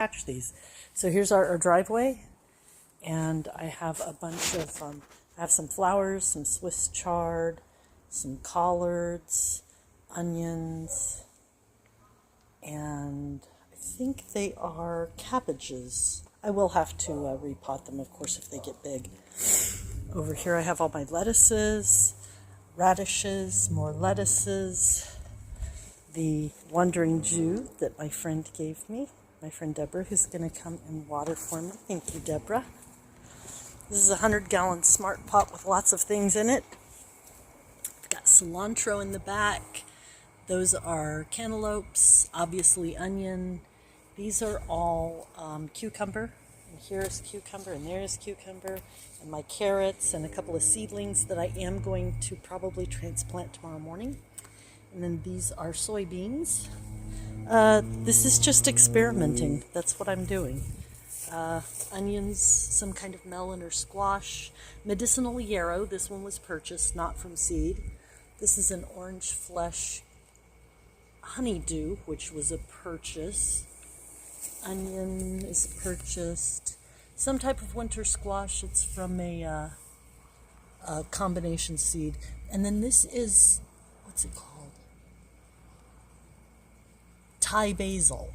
catch these. So here's our driveway, and I have a bunch of, I have some flowers, some Swiss chard, some collards, onions, and I think they are cabbages. I will have to repot them, of course, if they get big. Over here I have all my lettuces, radishes, more lettuces, the Wandering Jew that my friend gave me, my friend Deborah, who's going to come and water for me. Thank you, Deborah. This is a 100-gallon smart pot with lots of things in it. I've got cilantro in the back. Those are cantaloupes, obviously onion. These are all cucumber. And here is cucumber, and there is cucumber, and my carrots, and a couple of seedlings that I am going to probably transplant tomorrow morning. And then these are soybeans. This is just experimenting. That's what I'm doing. Onions, some kind of melon or squash. Medicinal yarrow. This one was purchased, not from seed. This is an orange flesh honeydew, which was a purchase. Onion is purchased. Some type of winter squash. It's from a combination seed. And then this is, what's it called? Thai basil.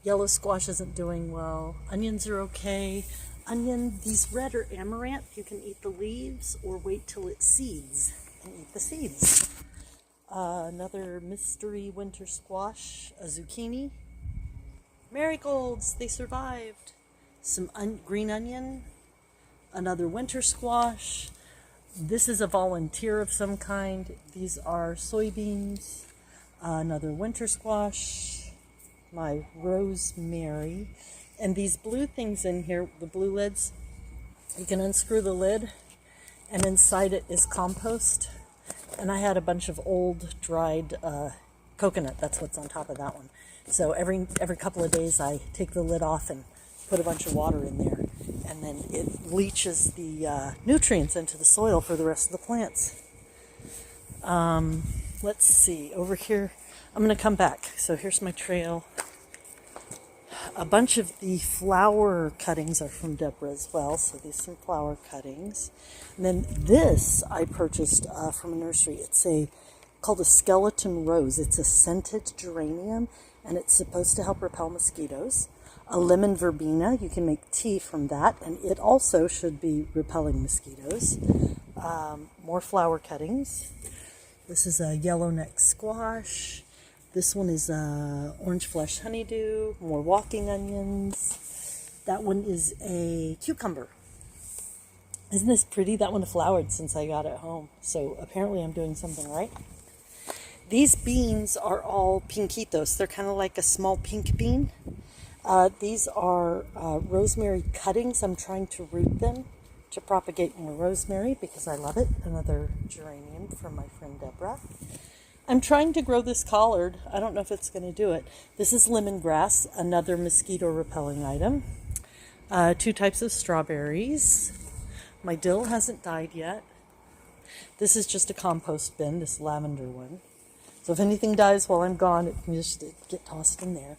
Yellow squash isn't doing well. Onions are okay. These red are amaranth. You can eat the leaves or wait till it seeds and eat the seeds. Another mystery winter squash, a zucchini. Marigolds, they survived. Some green onion, another winter squash. This is a volunteer of some kind. These are soybeans. Another winter squash, my rosemary, and these blue things in here, the blue lids, you can unscrew the lid, and inside it is compost. And I had a bunch of old dried coconut. That's what's on top of that one. So every couple of days I take the lid off and put a bunch of water in there, and then it leaches the nutrients into the soil for the rest of the plants. Let's see, over here, I'm going to come back. So here's my trail. A bunch of the flower cuttings are from Deborah as well. So these are some flower cuttings. And then this I purchased from a nursery. It's called a skeleton rose. It's a scented geranium, and it's supposed to help repel mosquitoes. A lemon verbena, you can make tea from that, and it also should be repelling mosquitoes. More flower cuttings. This is a yellow neck squash. This one is orange flesh honeydew. More walking onions. That one is a cucumber. Isn't this pretty? That one flowered since I got it home. So apparently I'm doing something right. These beans are all pinquitos. They're kind of like a small pink bean. These are rosemary cuttings. I'm trying to root them to propagate more rosemary because I love it. Another geranium from my friend Deborah. I'm trying to grow this collard. I don't know if it's going to do it. This is lemongrass, another mosquito repelling item. 2 types of strawberries. My dill hasn't died yet. This is just a compost bin, this lavender one. So if anything dies while I'm gone, it can just get tossed in there.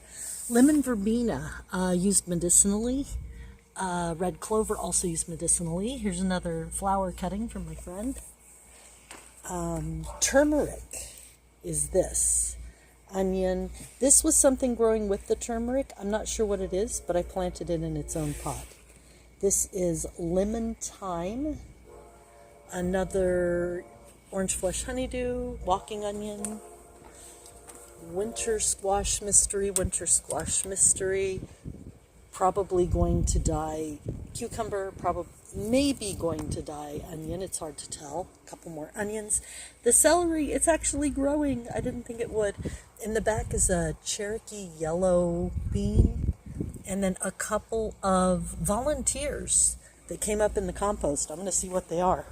Lemon verbena, used medicinally. Red clover, also used medicinally. Here's another flower cutting from my friend. Turmeric is this. Onion. This was something growing with the turmeric. I'm not sure what it is, but I planted it in its own pot. This is lemon thyme. Another orange flesh honeydew. Walking onion. Winter squash mystery. Probably going to die cucumber, maybe going to die onion. It's hard to tell. A couple more onions. The celery, it's actually growing. I didn't think it would. In the back is a Cherokee yellow bean, and then a couple of volunteers that came up in the compost. I'm going to see what they are,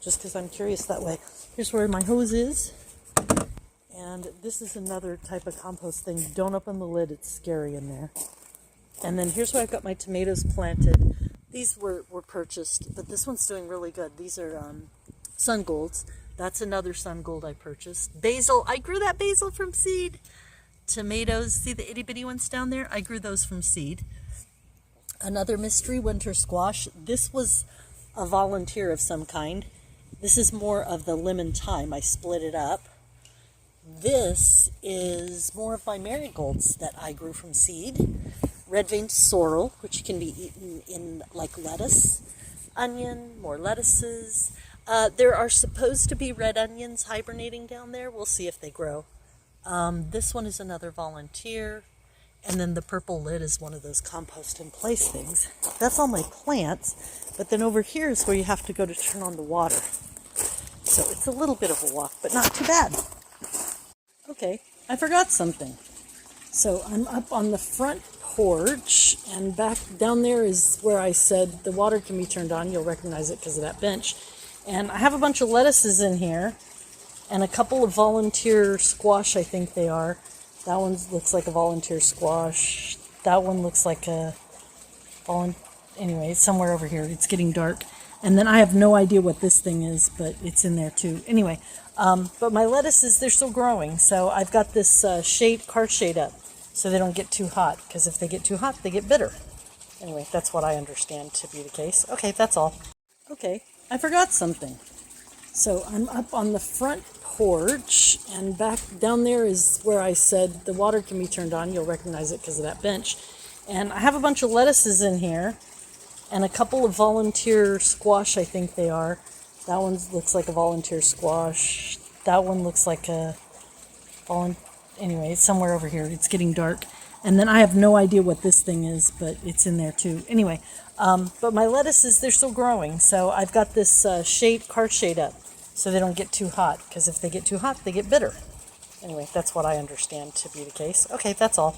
just because I'm curious that way. Here's where my hose is. And this is another type of compost thing. Don't open the lid. It's scary in there. And then here's where I've got my tomatoes planted. These were purchased, but this one's doing really good. These are sun golds. That's another sun gold I purchased. Basil. I grew that basil from seed. tomatoes. See the itty bitty ones down there? I grew those from seed. Another mystery winter squash. This was a volunteer of some kind. This is more of the lemon thyme. I split it up. This is more of my marigolds that I grew from seed. Red veined sorrel, which can be eaten in like lettuce, onion, more lettuces. There are supposed to be red onions hibernating down there. We'll see if they grow. This one is another volunteer. And then the purple lid is one of those compost in place things. That's all my plants. But then over here is where you have to go to turn on the water. So it's a little bit of a walk, but not too bad. Okay, I forgot something. So I'm up on the front porch, and back down there is where I said the water can be turned on. You'll recognize it because of that bench. And I have a bunch of lettuces in here, and a couple of volunteer squash, I think they are. That one looks like a volunteer squash. That one looks like a anyway, it's somewhere over here. It's getting dark. And then I have no idea what this thing is, but it's in there too. Anyway, but my lettuces, they're still growing. So I've got this car shade up so they don't get too hot. Because if they get too hot, they get bitter. Anyway, that's what I understand to be the case. Okay, that's all. Okay, I forgot something. So I'm up on the front porch, and back down there is where I said the water can be turned on. You'll recognize it because of that bench. And I have a bunch of lettuces in here, and a couple of volunteer squash, I think they are. That one looks like a volunteer squash. That one looks like a anyway, it's somewhere over here. It's getting dark. And then I have no idea what this thing is, but it's in there too. Anyway, but my lettuces, they're still growing. So I've got this car shade up so they don't get too hot. Because if they get too hot, they get bitter. Anyway, that's what I understand to be the case. Okay, that's all.